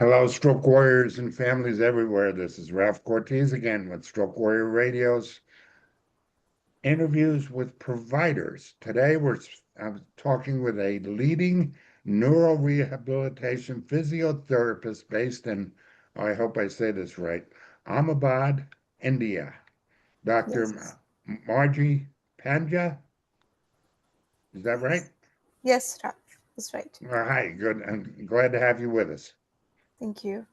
Hello, stroke warriors and families everywhere. This is Ralph Cortez again with Stroke Warrior Radio's interviews with providers. Today I'm talking with a leading neurorehabilitation physiotherapist based in, I hope I say this right, Ahmedabad, India. Yes. Dr. Margie Pandya, is that right? Yes. Yes, Ralph. That's right. Hi, good. I'm glad to have you with us. Thank you.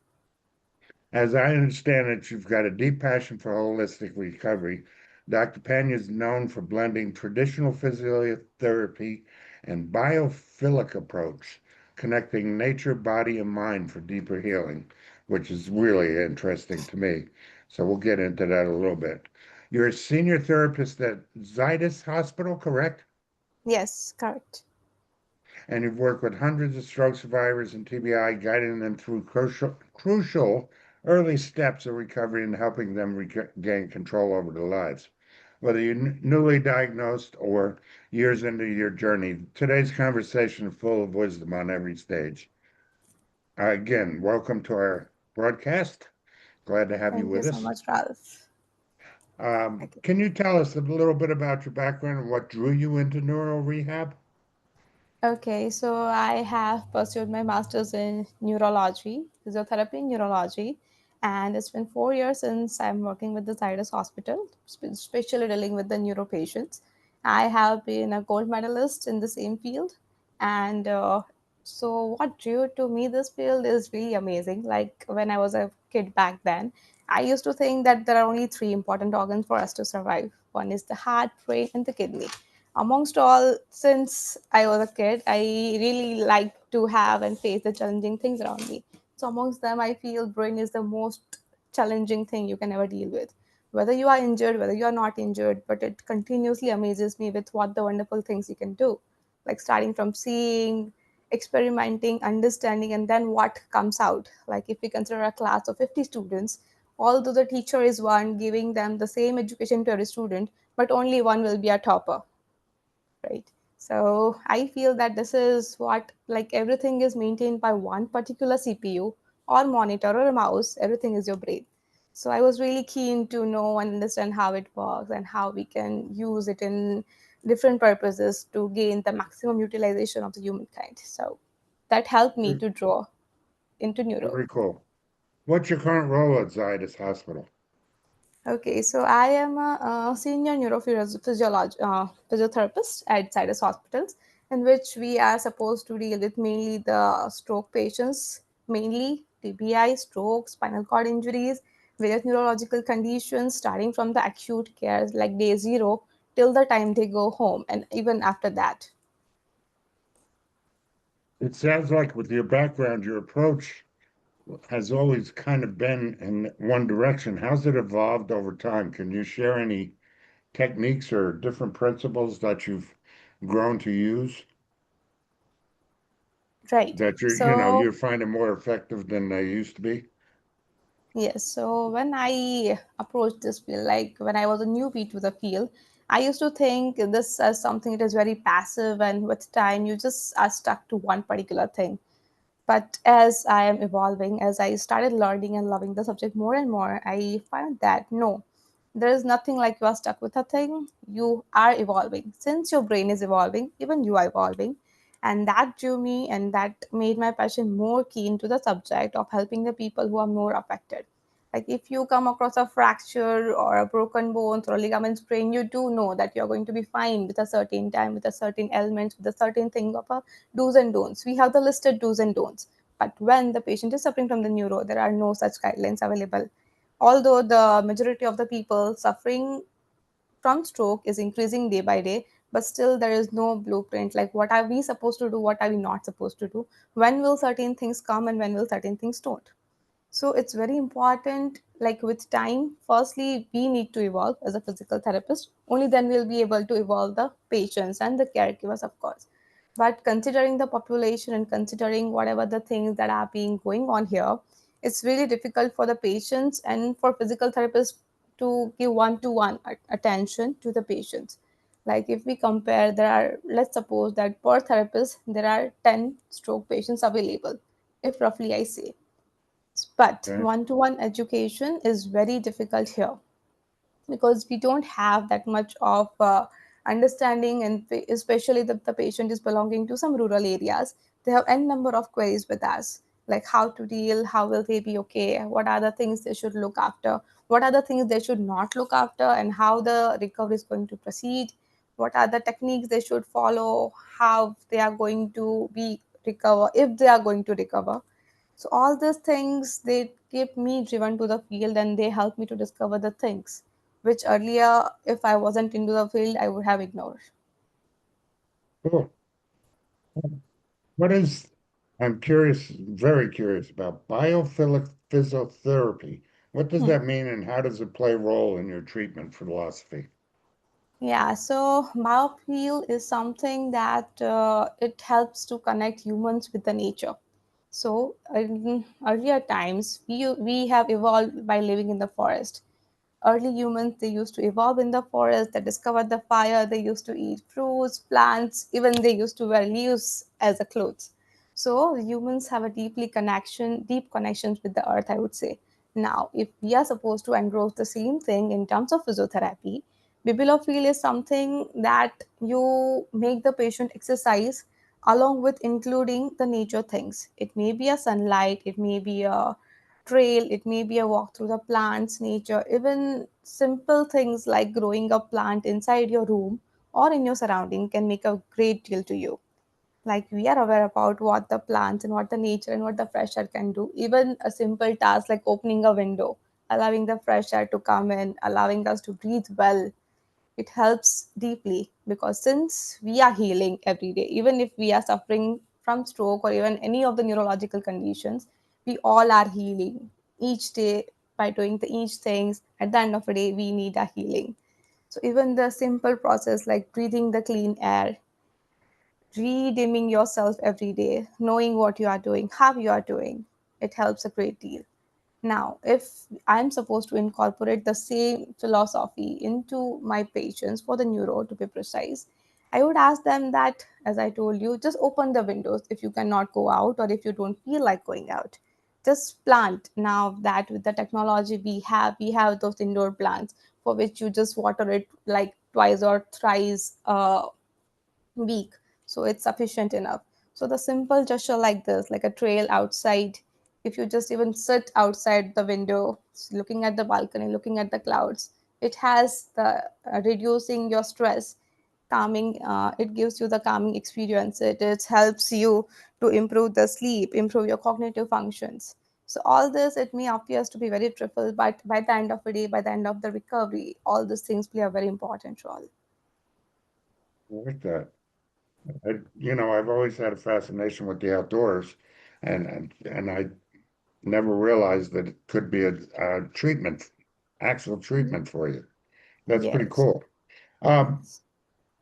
As I understand it, you've got a deep passion for holistic recovery. Dr. Pena is known for blending traditional physiotherapy and biophilic approach, connecting nature, body, and mind for deeper healing, which is really interesting to me. So we'll get into that a little bit. You're a senior therapist at Zydus Hospital, correct? Yes, correct. And you've worked with hundreds of stroke survivors and TBI, guiding them through crucial early steps of recovery and helping them regain control over their lives. Whether you're newly diagnosed or years into your journey, today's conversation is full of wisdom on every stage. Again, welcome to our broadcast. Glad to have you Thank you with so us. much, Ralph. Okay. Can you tell us a little bit about your background and what drew you into neuro rehab? Okay, so I have pursued my master's in neurology, physiotherapy in neurology, and it's been 4 years since I'm working with the Zydus Hospital, especially dealing with the neuro patients. I have been a gold medalist in the same field, and so what drew to me this field is really amazing. Like when I was a kid back then, I used to think that there are only three important organs for us to survive. One is the heart, brain, and the kidney. Amongst all, since I was a kid, I really like to have and face the challenging things around me. So amongst them, I feel brain is the most challenging thing you can ever deal with. Whether you are injured, whether you are not injured, but it continuously amazes me with what the wonderful things you can do. Like starting from seeing, experimenting, understanding, and then what comes out. Like if we consider a class of 50 students, although the teacher is one giving them the same education to every student, but only one will be a topper, right? So I feel that this is what, like, everything is maintained by one particular CPU or monitor or a mouse. Everything is your brain. So I was really keen to know and understand how it works and how we can use it in different purposes to gain the maximum utilization of the humankind. So that helped me Very to draw into neuro. very cool. What's your current role at Zydus Hospital? Okay, so I am a senior physiotherapist at Zydus Hospitals, in which we are supposed to deal with mainly the stroke patients, mainly TBI, stroke, spinal cord injuries, various neurological conditions, starting from the acute care like day zero till the time they go home, and even after that. It sounds like with your background, your approach has always kind of been in one direction. How's it evolved over time? Can you share any techniques or different principles that you've grown to use Right. that So you're finding more effective than they used to be? yes, so when I approached this field, like when I was a newbie to the field, I used to think this as something that is very passive, and with time, you just are stuck to one particular thing. But as I am evolving, as I started learning and loving the subject more and more, I found that no, there is nothing like you are stuck with a thing. You are evolving. Since your brain is evolving, even you are evolving. And that drew me and that made my passion more keen to the subject of helping the people who are more affected. Like if you come across a fracture or a broken bones or a ligament sprain, you do know that you're going to be fine with a certain time, with a certain element, with a certain thing of a do's and don'ts. We have the listed do's and don'ts. But when the patient is suffering from the neuro, there are no such guidelines available. Although the majority of the people suffering from stroke is increasing day by day, but still there is no blueprint. Like, what are we supposed to do? What are we not supposed to do? When will certain things come and when will certain things don't? So it's very important, like with time, firstly, we need to evolve as a physical therapist. Only then we'll be able to evolve the patients and the caregivers, of course. But considering the population and considering whatever the things that are being going on here, it's really difficult for the patients and for physical therapists to give one-to-one attention to the patients. Like if we compare, there are, let's suppose that per therapist there are 10 stroke patients available, if roughly I say. But Okay. one to one education is very difficult here because we don't have that much of understanding, and especially the patient is belonging to some rural areas. They have n number of queries with us, like how to deal, how will they be okay, what are the things they should look after, what are the things they should not look after, and how the recovery is going to proceed, what are the techniques they should follow, how they are going to be recover if they are going to recover. So all these things, they keep me driven to the field, and they help me to discover the things which earlier, if I wasn't into the field, I would have ignored. Cool. What is, I'm curious, very curious about biophilic physiotherapy. What does Hmm. that mean and how does it play a role in your treatment philosophy? Yeah, so biopeel is something that it helps to connect humans with the nature. So in earlier times, we have evolved by living in the forest. Early humans, they used to evolve in the forest, they discovered the fire, they used to eat fruits, plants, even they used to wear leaves as a clothes. So humans have a deep connections with the earth, I would say. Now, if we are supposed to engross the same thing in terms of physiotherapy, bibliophilia is something that you make the patient exercise along with including the nature things. It may be a sunlight, it may be a trail, it may be a walk through the plants, nature, even simple things like growing a plant inside your room or in your surrounding can make a great deal to you. Like we are aware about what the plants and what the nature and what the fresh air can do. Even a simple task like opening a window, allowing the fresh air to come in, allowing us to breathe well, it helps deeply because since we are healing every day, even if we are suffering from stroke or even any of the neurological conditions, we all are healing each day by doing the each things. At the end of the day, we need a healing. So even the simple process like breathing the clean air, redeeming yourself every day, knowing what you are doing, how you are doing, it helps a great deal. Now, if I'm supposed to incorporate the same philosophy into my patients for the neuro, to be precise, I would ask them that, as I told you, just open the windows if you cannot go out or if you don't feel like going out. Just plant. Now that with the technology we have those indoor plants for which you just water it like twice or thrice week, so it's sufficient enough. So the simple gesture like this, like a trail outside, if you just even sit outside the window looking at the balcony, looking at the clouds, it has the reducing your stress, calming, it gives you the calming experience, it helps you to improve the sleep, improve your cognitive functions. So all this, it may appears to be very trivial, but by the end of the day, by the end of the recovery, all these things play a very important role. I like that. I've always had a fascination with the outdoors, and I never realized that it could be a treatment, actual treatment for you. That's pretty Yes. cool. Um, Yes.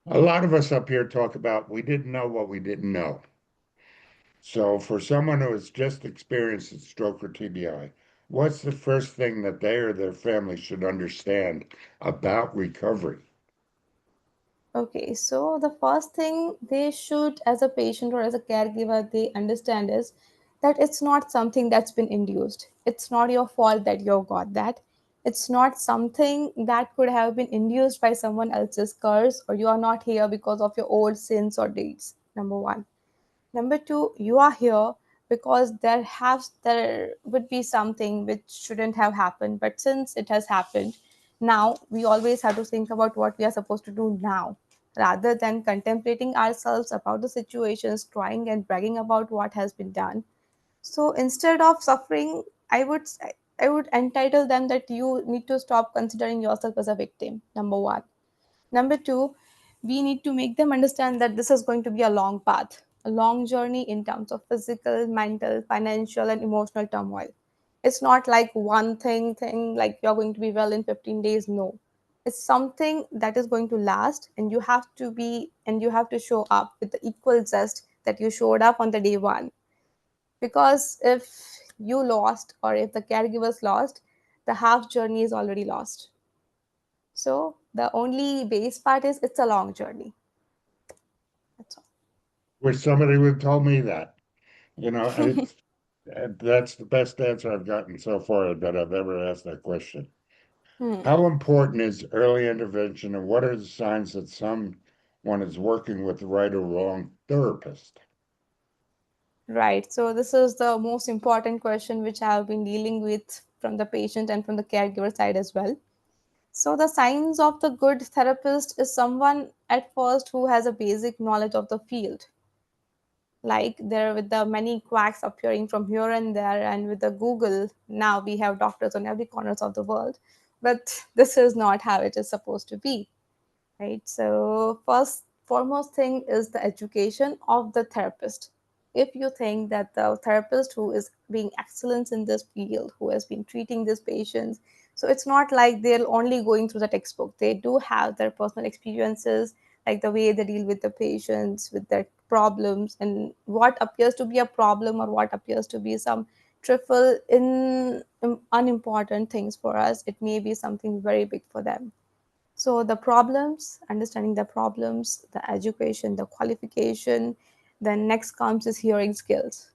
a lot of us up here talk about we didn't know what we didn't know. So for someone who has just experienced a stroke or TBI, what's the first thing that they or their family should understand about recovery? Okay, so the first thing they should, as a patient or as a caregiver, they understand is that it's not something that's been induced. It's not your fault that you got that. It's not something that could have been induced by someone else's curse, or you are not here because of your old sins or deeds. Number one. Number two, you are here because there would be something which shouldn't have happened, but since it has happened, now we always have to think about what we are supposed to do now, rather than contemplating ourselves about the situations, crying and bragging about what has been done. So instead of suffering, I would entitle them that you need to stop considering yourself as a victim. Number one. Number two, we need to make them understand that this is going to be a long path, a long journey in terms of physical, mental, financial, and emotional turmoil. It's not like one thing like you're going to be well in 15 days. No. It's something that is going to last, and you have to show up with the equal zest that you showed up on the day one. Because if you lost or if the caregivers lost, the half journey is already lost. So the only base part is it's a long journey. That's all. Wish somebody would have told me that. You know, And that's the best answer I've gotten so far that I've ever asked that question. Hmm. How important is early intervention, and what are the signs that someone is working with the right or wrong therapist? Right. So this is the most important question which I have been dealing with from the patient and from the caregiver side as well. So the signs of the good therapist is someone at first who has a basic knowledge of the field. Like there with the many quacks appearing from here and there, and with the Google, now we have doctors on every corners of the world. But this is not how it is supposed to be, right? So first foremost thing is the education of the therapist. If you think that the therapist who is being excellent in this field, who has been treating these patients, so it's not like they're only going through the textbook. They do have their personal experiences, like the way they deal with the patients with their problems, and what appears to be a problem or what appears to be some trifle in unimportant things for us, it may be something very big for them. So the problems, understanding the problems, the education, the qualification, then next comes is hearing skills.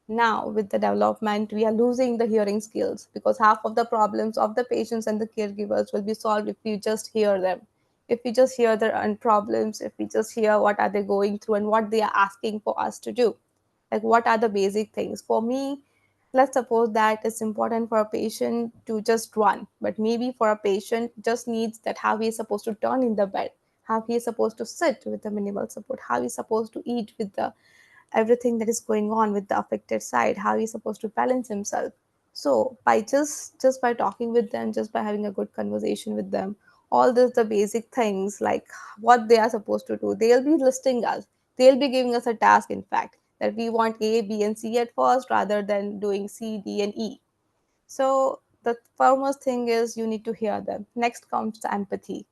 Now with the development, we are losing the hearing skills because half of the problems of the patients and the caregivers will be solved if we just hear them. If we just hear their own problems, if we just hear what are they going through and what they are asking for us to do, like what are the basic things for me. Let's suppose that it's important for a patient to just run, but maybe for a patient just needs that how he is supposed to turn in the bed, how he is supposed to sit with the minimal support, how he is supposed to eat with the everything that is going on with the affected side, how he's supposed to balance himself. So by just by talking with them, just by having a good conversation with them, all this the basic things like what they are supposed to do, they'll be listing us, they'll be giving us a task, in fact, that we want A, B, and C at first rather than doing C, D, and E. So the foremost thing is you need to hear them. Next comes the empathy.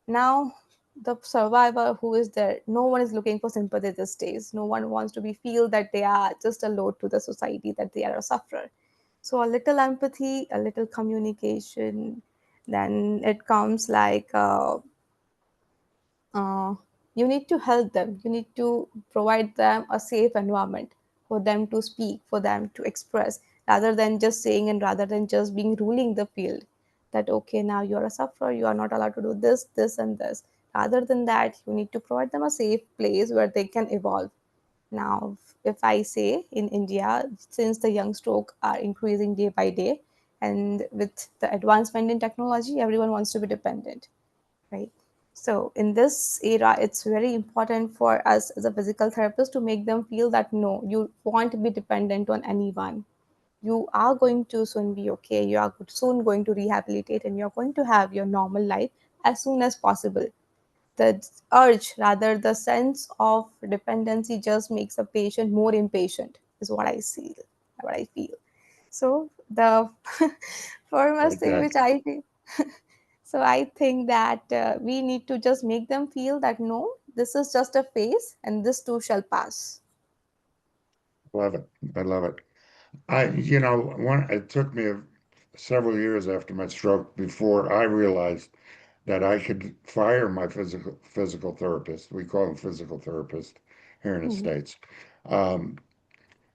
Now the survivor who is there, no one is looking for sympathy these days. No one wants to be feel that they are just a load to the society, that they are a sufferer. So a little empathy, a little communication, then it comes like uh, you need to help them, you need to provide them a safe environment for them to speak, for them to express, rather than just saying and rather than just being ruling the field that okay, now you are a sufferer, you are not allowed to do this, this, and this. Rather than that, you need to provide them a safe place where they can evolve. Now if I say in India, since the young stroke are increasing day by day, and with the advancement in technology, everyone wants to be dependent, right? So in this era, it's very important for us as a physical therapist to make them feel that no, you won't be dependent on anyone. You are going to soon be okay. You are soon going to rehabilitate and you're going to have your normal life as soon as possible. The urge, rather, the sense of dependency just makes a patient more impatient, is what I see, what I feel. So the foremost thing Okay, which I feel, so I think that we need to just make them feel that no, this is just a phase and this too shall pass. love it. I love it. It took me several years after my stroke before I realized that I could fire my physical therapist. We call him physical therapist here in the Mhm. States, um,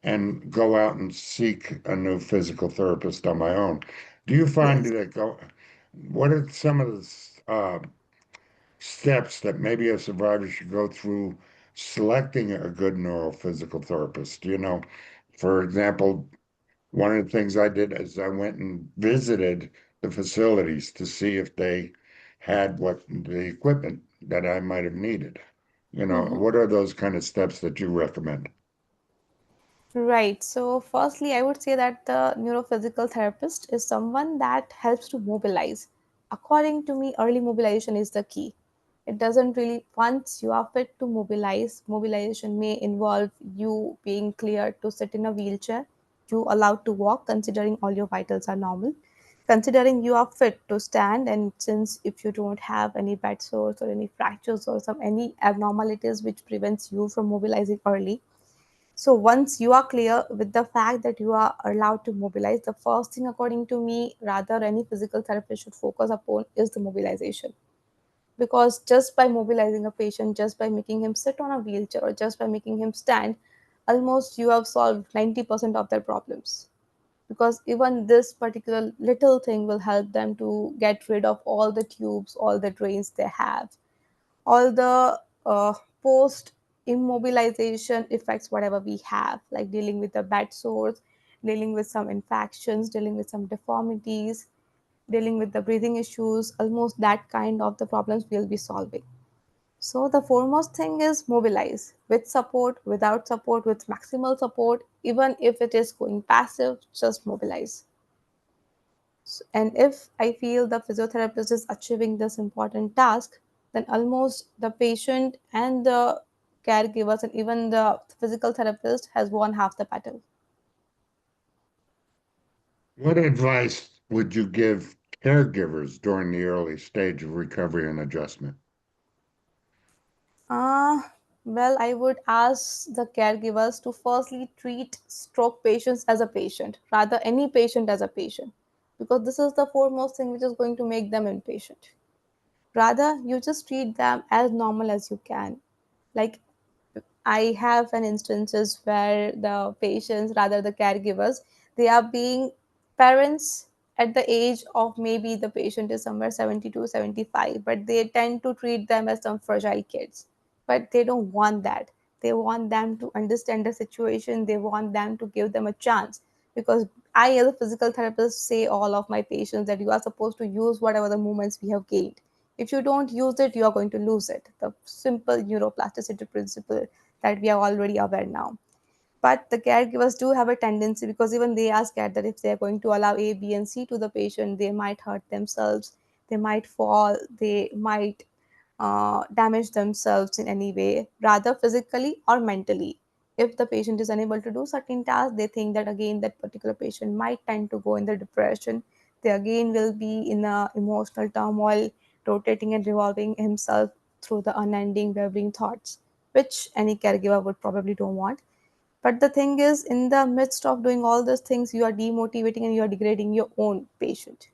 and go out and seek a new physical therapist on my own. Do you find Yes. that what are some of the steps that maybe a survivor should go through selecting a good neurophysical therapist? For example, one of the things I did is I went and visited the facilities to see if they had what the equipment that I might have needed. Mhm. What are those kind of steps that you recommend? Right. So, firstly, I would say that the neurophysical therapist is someone that helps to mobilize. According to me, early mobilization is the key. It doesn't really, once you are fit to mobilize, mobilization may involve you being clear to sit in a wheelchair, you allowed to walk, considering all your vitals are normal, considering you are fit to stand, and since if you don't have any bed sores or any fractures or some any abnormalities which prevents you from mobilizing early, so once you are clear with the fact that you are allowed to mobilize, the first thing according to me, rather any physical therapist should focus upon is the mobilization. Because just by mobilizing a patient, just by making him sit on a wheelchair or just by making him stand, almost you have solved 90% of their problems, because even this particular little thing will help them to get rid of all the tubes, all the drains they have, all the post immobilization effects, whatever we have, like dealing with the bed sores, dealing with some infections, dealing with some deformities, dealing with the breathing issues, almost that kind of the problems we'll be solving. So the foremost thing is mobilize with support, without support, with maximal support, even if it is going passive, just mobilize. And if I feel the physiotherapist is achieving this important task, then almost the patient and the caregivers and even the physical therapist has won half the battle. What advice would you give caregivers during the early stage of recovery and adjustment? Uh, well, I would ask the caregivers to firstly treat stroke patients as a patient, rather any patient as a patient, because this is the foremost thing which is going to make them impatient. Rather, you just treat them as normal as you can. Like, I have an instances where the patients, rather the caregivers, they are being parents at the age of maybe the patient is somewhere 72, 75, but they tend to treat them as some fragile kids. But they don't want that. They want them to understand the situation. They want them to give them a chance. Because I, as a physical therapist, say all of my patients that you are supposed to use whatever the movements we have gained. If you don't use it, you are going to lose it. The simple neuroplasticity principle that we are already aware now. But the caregivers do have a tendency, because even they are scared that if they are going to allow A, B, and C to the patient, they might hurt themselves, they might fall, they might damage themselves in any way, rather physically or mentally. If the patient is unable to do certain tasks, they think that again that particular patient might tend to go in the depression. They again will be in a emotional turmoil, rotating and revolving himself through the unending, wavering thoughts, which any caregiver would probably don't want. But the thing is, in the midst of doing all these things, you are demotivating and you are degrading your own patient,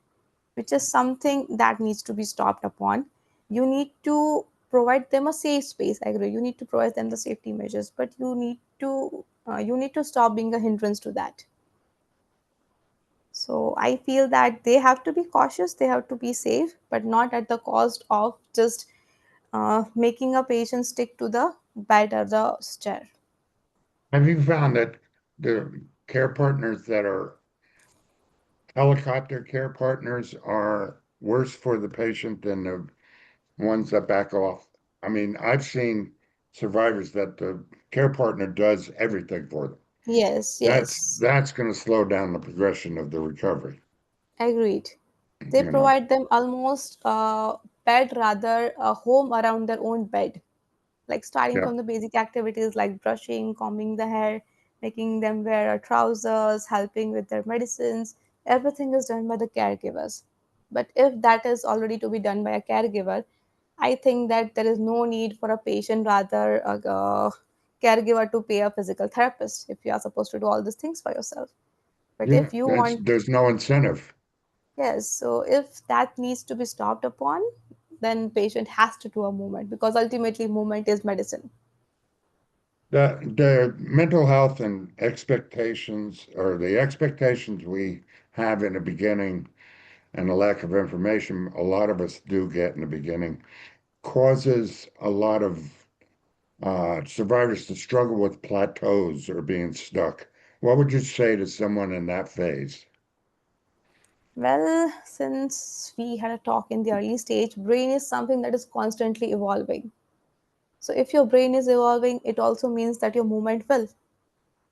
which is something that needs to be stopped upon. You need to provide them a safe space. I agree. You need to provide them the safety measures, but you need to stop being a hindrance to that. So I feel that they have to be cautious. They have to be safe, but not at the cost of just making a patient stick to the bed or the chair. Have you found that the care partners that are helicopter care partners are worse for the patient than the ones that back off? I mean, I've seen survivors that the care partner does everything for them. Yes, That's yes. that's going to slow down the progression of the recovery, Agreed. They you know. provide them almost a bed, rather a home around their own bed, like starting Yeah. from the basic activities like brushing, combing the hair, making them wear trousers, helping with their medicines. Everything is done by the caregivers. But if that is already to be done by a caregiver, I think that there is no need for a patient, rather a caregiver, to pay a physical therapist if you are supposed to do all these things for yourself. But Yeah, if you that's want, there's no incentive. yes, so if that needs to be stopped upon, then patient has to do a movement, because ultimately movement is medicine. The mental health and expectations, or the expectations we have in the beginning and the lack of information a lot of us do get in the beginning, causes a lot of survivors to struggle with plateaus or being stuck. What would you say to someone in that phase? Well, since we had a talk in the early stage, brain is something that is constantly evolving. So if your brain is evolving, it also means that your movement will.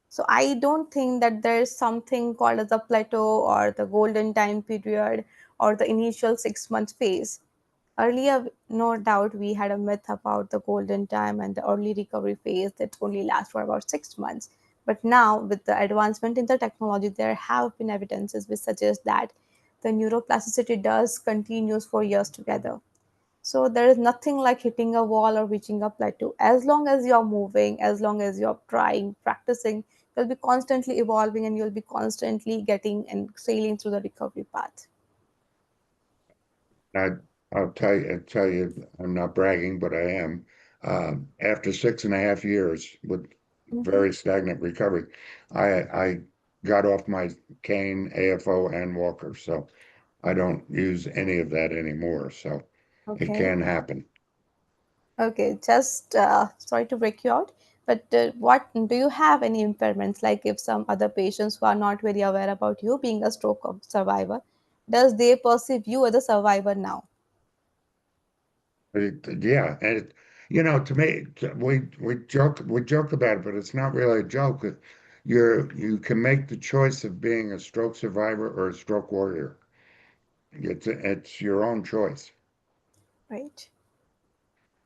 So I don't think that there's something called as a plateau or the golden time period or the initial 6 month phase. Earlier, no doubt, we had a myth about the golden time and the early recovery phase that only lasts for about 6 months. But now, with the advancement in the technology, there have been evidences which suggest that the neuroplasticity does continues for years together. So there is nothing like hitting a wall or reaching a plateau. As long as you're moving, as long as you're trying, practicing, you'll be constantly evolving and you'll be constantly getting and sailing through the recovery path. I, I'll tell you, I'm not bragging, but I am. After 6.5 years with Mm-hmm. very stagnant recovery. I got off my cane, AFO, and walker, so I don't use any of that anymore. So it Okay. can happen. Okay, just sorry to break you out, but what do you have any impairments? Like if some other patients who are not very aware about you being a survivor, does they perceive you as a survivor now? Yeah, and to me, we joke about it, but it's not really a joke. You can make the choice of being a stroke survivor or a stroke warrior. It's your own choice. Right.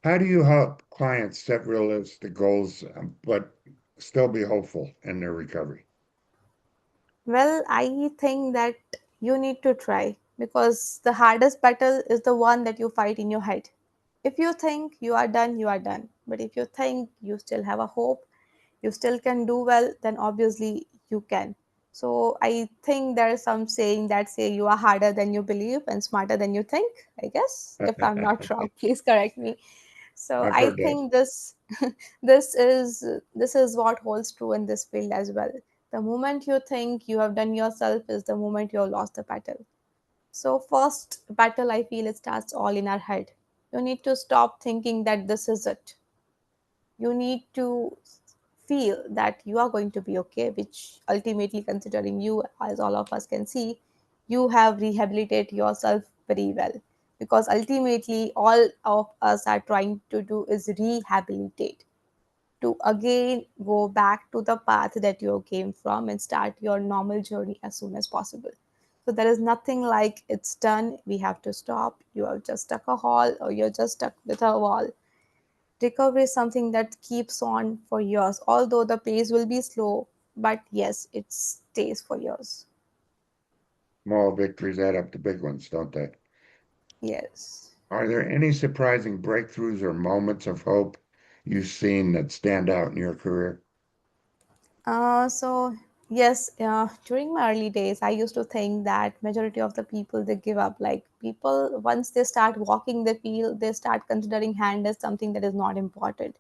How do you help clients set realistic goals, but still be hopeful in their recovery? Well, I think that you need to try because the hardest battle is the one that you fight in your head. If you think you are done, you are done. But if you think you still have a hope, you still can do well, then obviously you can. So I think there is some saying that say you are harder than you believe and smarter than you think, I guess. If I'm not wrong, please correct me. So I've I heard that. think this is what holds true in this field as well. The moment you think you have done yourself is the moment you have lost the battle. So first battle I feel it starts all in our head. You need to stop thinking that this is it. You need to feel that you are going to be okay, which ultimately, considering you, as all of us can see, you have rehabilitated yourself very well. Because ultimately, all of us are trying to do is rehabilitate to again go back to the path that you came from and start your normal journey as soon as possible. So there is nothing like it's done, we have to stop. You have just stuck a hole or you're just stuck with a wall. Recovery is something that keeps on for years, although the pace will be slow, but yes, it stays for years. Small victories add up to big ones, don't they? Yes. Are there any surprising breakthroughs or moments of hope you've seen that stand out in your career? So yes, during my early days, I used to think that majority of the people they give up. Like people, once they start walking, they feel they start considering hand as something that is not important.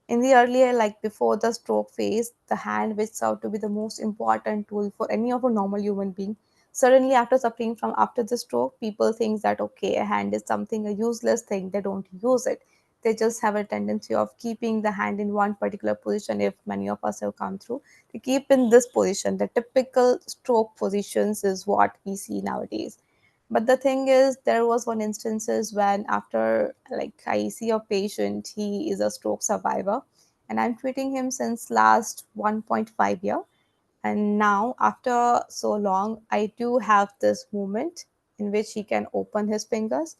In the earlier, like before the stroke phase, the hand, which served to be the most important tool for any of a normal human being, suddenly after suffering from after the stroke, people think that okay, a hand is something a useless thing. They don't use it. They just have a tendency of keeping the hand in one particular position. If many of us have come through, they keep in this position. The typical stroke positions is what we see nowadays. But the thing is, there was one instances when after like I see a patient, he is a stroke survivor, and I'm treating him since last 1.5 year. And now after so long, I do have this moment in which he can open his fingers,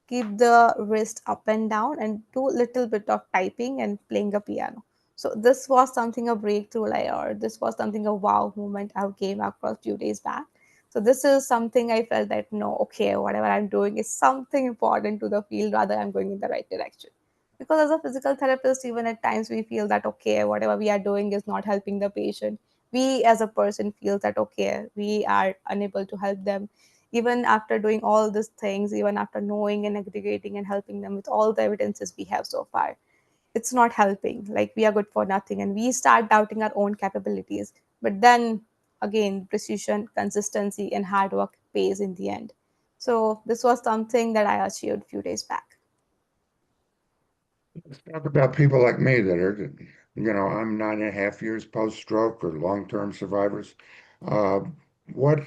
keep the wrist up and down, and do little bit of typing and playing a piano. So this was something a breakthrough, like, or this was something a wow moment I came across few days back. So this is something I felt that no, okay, whatever I'm doing is something important to the field, rather I'm going in the right direction. Because as a physical therapist, even at times we feel that okay, whatever we are doing is not helping the patient. We as a person feel that okay, we are unable to help them even after doing all these things, even after knowing and aggregating and helping them with all the evidences we have so far, it's not helping. Like we are good for nothing, and we start doubting our own capabilities. But then again, precision, consistency, and hard work pays in the end. So this was something that I achieved a few days back. Let's talk about people like me that are, I'm 9.5 years post-stroke or long-term survivors. Uh, what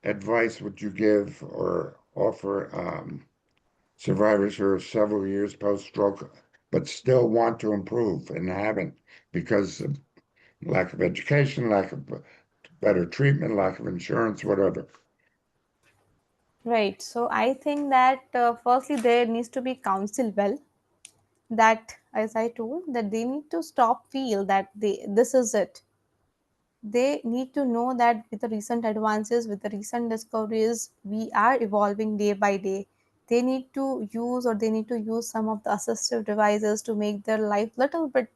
advice would you give or offer survivors who are several years post-stroke but still want to improve and haven't because of lack of education, lack of better treatment, lack of insurance, whatever? Right. So I think that firstly there needs to be counsel well. That as I told that they need to stop feel that this is it. They need to know that with the recent advances, with the recent discoveries, we are evolving day by day. They need to use or they need to use some of the assistive devices to make their life little bit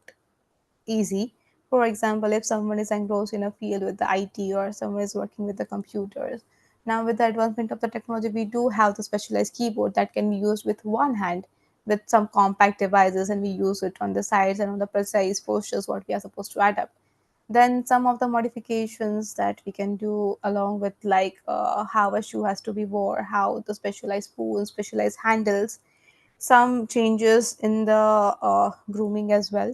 easy. For example, if someone is engrossed in a field with the IT or someone is working with the computers, now with the advancement of the technology, we do have the specialized keyboard that can be used with one hand. with some compact devices, and we use it on the sides and on the precise postures what we are supposed to adapt. Then some of the modifications that we can do along with, like how a shoe has to be worn, how the specialized spoons, specialized handles, some changes in the grooming as well.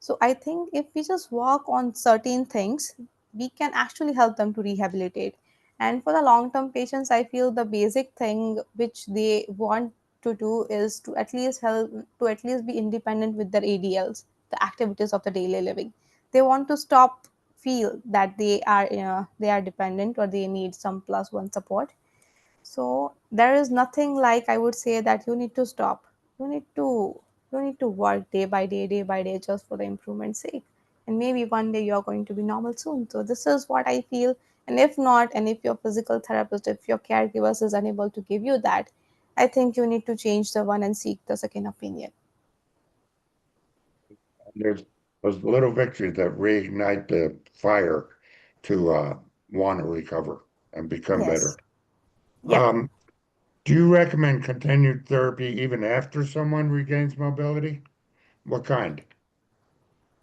So I think if we just work on certain things, we can actually help them to rehabilitate. And for the long term patients, I feel the basic thing which they want to do is to at least help, to at least be independent with their ADLs, the activities of the daily living. They want to stop feel that they are dependent or they need some plus one support. So there is nothing like, I would say, that you need to stop. You need to you need to work day by day, just for the improvement's sake. And maybe one day you are going to be normal soon. So this is what I feel. And if not, and if your physical therapist, if your caregivers is unable to give you that, I think you need to change the one and seek the second opinion. There's those little victories that reignite the fire to want to recover and become Yes. better. Yep. Um, do you recommend continued therapy even after someone regains mobility? What kind?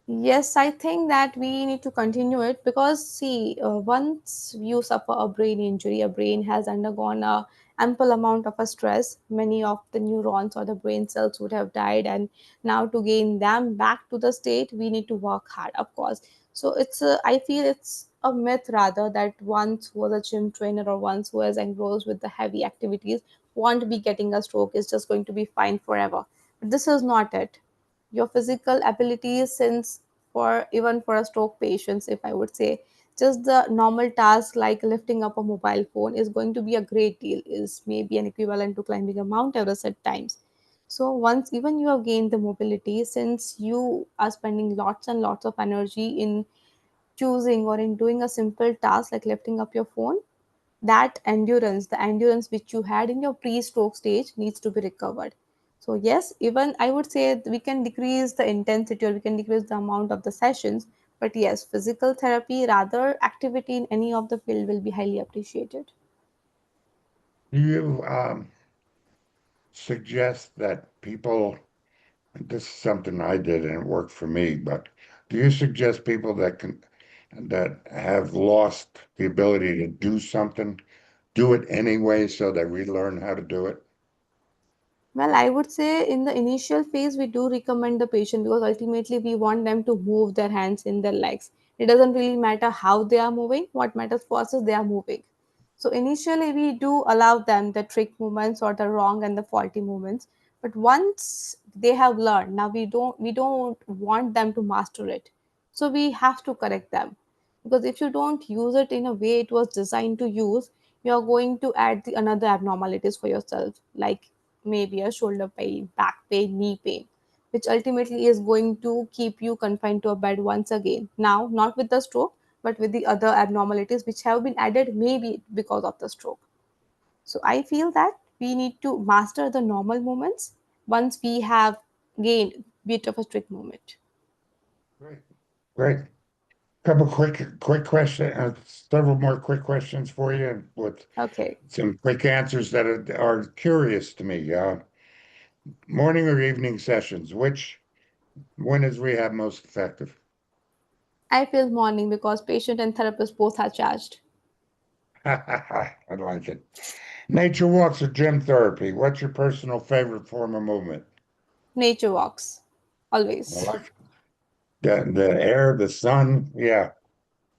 Yes, I think that we need to continue it because, see, once you suffer a brain injury, a brain has undergone a ample amount of a stress. Many of the neurons or the brain cells would have died, and now to gain them back to the state, we need to work hard, of course. So I feel it's a myth rather that once who was a gym trainer or once who is engrossed with the heavy activities won't be getting a stroke is just going to be fine forever. But this is not it. Your physical abilities, since for even for a stroke patients, if I would say, just the normal task like lifting up a mobile phone is going to be a great deal, is maybe an equivalent to climbing a Mount Everest at times. So once even you have gained the mobility, since you are spending lots and lots of energy in choosing or in doing a simple task like lifting up your phone, that endurance, the endurance which you had in your pre-stroke stage, needs to be recovered. So yes, even I would say we can decrease the intensity or we can decrease the amount of the sessions, but yes, physical therapy, rather activity in any of the field will be highly appreciated. Do you suggest that people, this is something I did and it worked for me, but do you suggest people that have lost the ability to do something, do it anyway so they relearn how to do it? Well, I would say in the initial phase, we do recommend the patient because ultimately we want them to move their hands in their legs. It doesn't really matter how they are moving. What matters for us is they are moving. So initially, we do allow them the trick movements or the wrong and the faulty movements. But once they have learned, now we don't want them to master it. So we have to correct them, because if you don't use it in a way it was designed to use, you are going to add the another abnormalities for yourself, like maybe a shoulder pain, back pain, knee pain, which ultimately is going to keep you confined to a bed once again. Now, not with the stroke, but with the other abnormalities which have been added maybe because of the stroke. So I feel that we need to master the normal movements once we have gained bit of a strict movement. Great. Great. Couple quick question, several more quick questions for you with Okay. some quick answers that are curious to me. Morning or evening sessions, when is rehab most effective? I feel morning because patient and therapist both are charged. I like it. Nature walks or gym therapy? What's your personal favorite form of movement? Nature walks, I always. like the air, the sun. Yeah.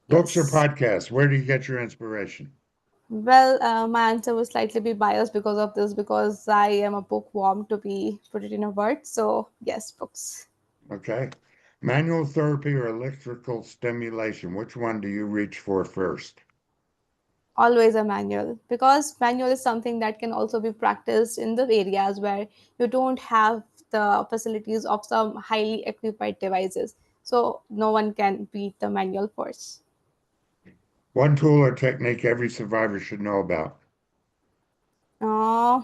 Books or Yes. podcasts? Where do you get your inspiration? Well, my answer will slightly be biased because of this, because I am a bookworm, to be put it in a word. So yes, books. Okay. Manual therapy or electrical stimulation? Which one do you reach for first? Always a manual, because manual is something that can also be practiced in the areas where you don't have the facilities of some highly equipped devices. So no one can beat the manual first. One tool or technique every survivor should know about. Uh,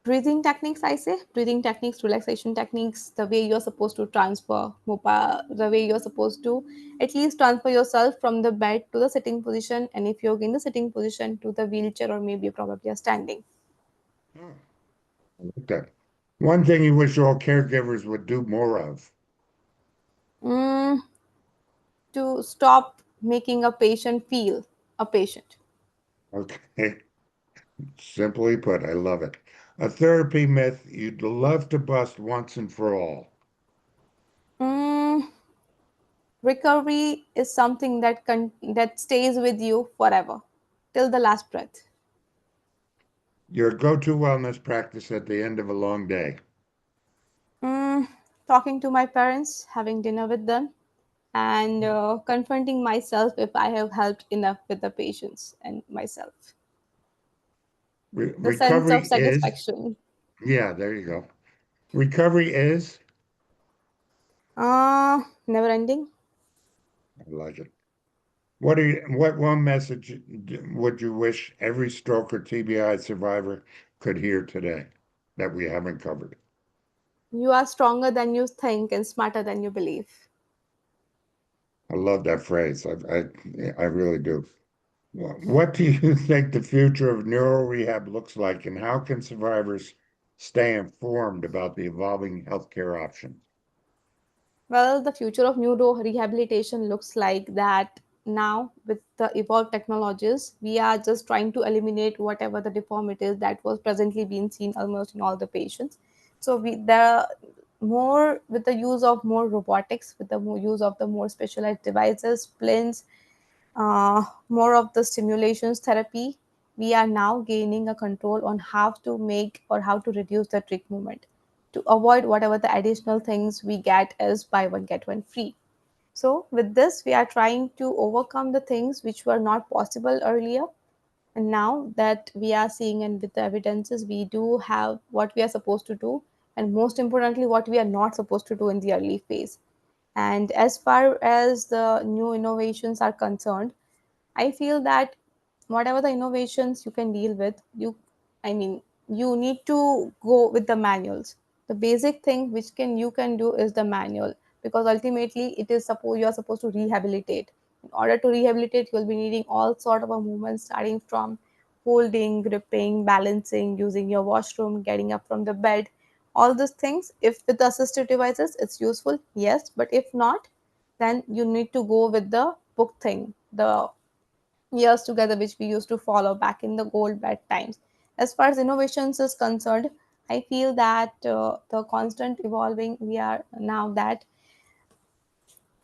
breathing techniques, I say breathing techniques, relaxation techniques, the way you're supposed to transfer mobile, the way you're supposed to at least transfer yourself from the bed to the sitting position, and if you're in the sitting position to the wheelchair, or maybe probably a standing. Oh, I like that. One thing you wish all caregivers would do more of. Mm, to stop making a patient feel a patient. Okay. Simply put, I love it. A therapy myth you'd love to bust once and for all. Mm, recovery is something that stays with you forever, till the last breath. Your go-to wellness practice at the end of a long day. Mm, talking to my parents, having dinner with them, and confronting myself if I have helped enough with the patients and myself. The sense of Recovery is, satisfaction. yeah, there you go. Recovery is, Never ending. I like it. What one message would you wish every stroke or TBI survivor could hear today that we haven't covered? You are stronger than you think and smarter than you believe. I love that phrase. I really do. What do you think the future of neuro rehab looks like, and how can survivors stay informed about the evolving healthcare options? Well, the future of neuro rehabilitation looks like that now with the evolved technologies, we are just trying to eliminate whatever the deformities that was presently being seen almost in all the patients. So the more with the use of more robotics, with the more use of the more specialized devices, splints, more of the stimulations therapy, we are now gaining a control on how to make or how to reduce the trick movement to avoid whatever the additional things we get as buy one get one free. So with this, we are trying to overcome the things which were not possible earlier. And now that we are seeing and with the evidences, we do have what we are supposed to do, and most importantly, what we are not supposed to do in the early phase. And as far as the new innovations are concerned, I feel that whatever the innovations you can deal with, I mean, you need to go with the manuals. The basic thing which can you can do is the manual, because ultimately it is suppose you are supposed to rehabilitate. In order to rehabilitate, you will be needing all sort of a movements starting from holding, gripping, balancing, using your washroom, getting up from the bed. All these things, if with the assistive devices, it's useful, yes, but if not, then you need to go with the book thing, the years together which we used to follow back in the gold bed times. As far as innovations is concerned, I feel that the constant evolving we are now that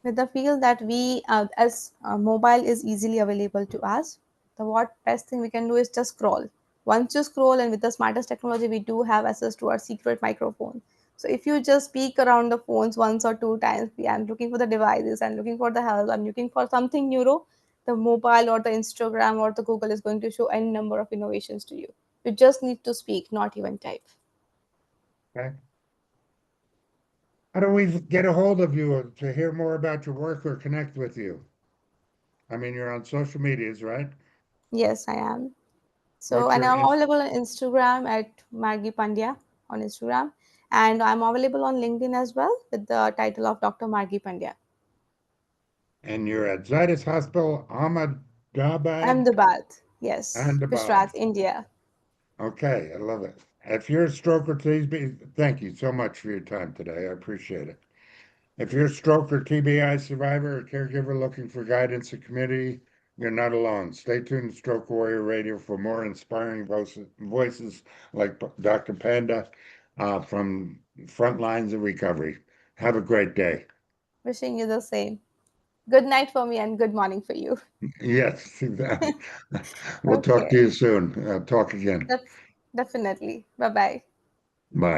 with the feel that we as mobile is easily available to us, the what best thing we can do is just scroll. Once you scroll, and with the smartest technology we do have access to our secret microphone. So if you just speak around the phones once or two times, I'm looking for the devices, I'm looking for the help, I'm looking for something neuro, the mobile or the Instagram or the Google is going to show any number of innovations to you. You just need to speak, not even type. Okay. How do we get a hold of you to hear more about your work or connect with you? I mean, you're on social medias, right? Yes, I am. So, What's and your I'm Inst available on Instagram at Margie Pandya on Instagram, and I'm available on LinkedIn as well with the title of Dr. Margie Pandya. and you're at Zydus Hospital, Ahmedabad, Ahmedabad, yes, Ahmedabad. Gujarat, India. Okay, I love it. If you're a stroke or TBI, thank you so much for your time today. I appreciate it. If you're a stroke or TBI survivor or caregiver looking for guidance and community, you're not alone. Stay tuned to Stroke Warrior Radio for more inspiring voices like Dr. Panda from front lines of recovery. Have a great day. Wishing you the same. Good night for me and good morning for you. Yes, we'll talk to Okay, you soon. Talk again. Def- definitely. Bye bye. Bye.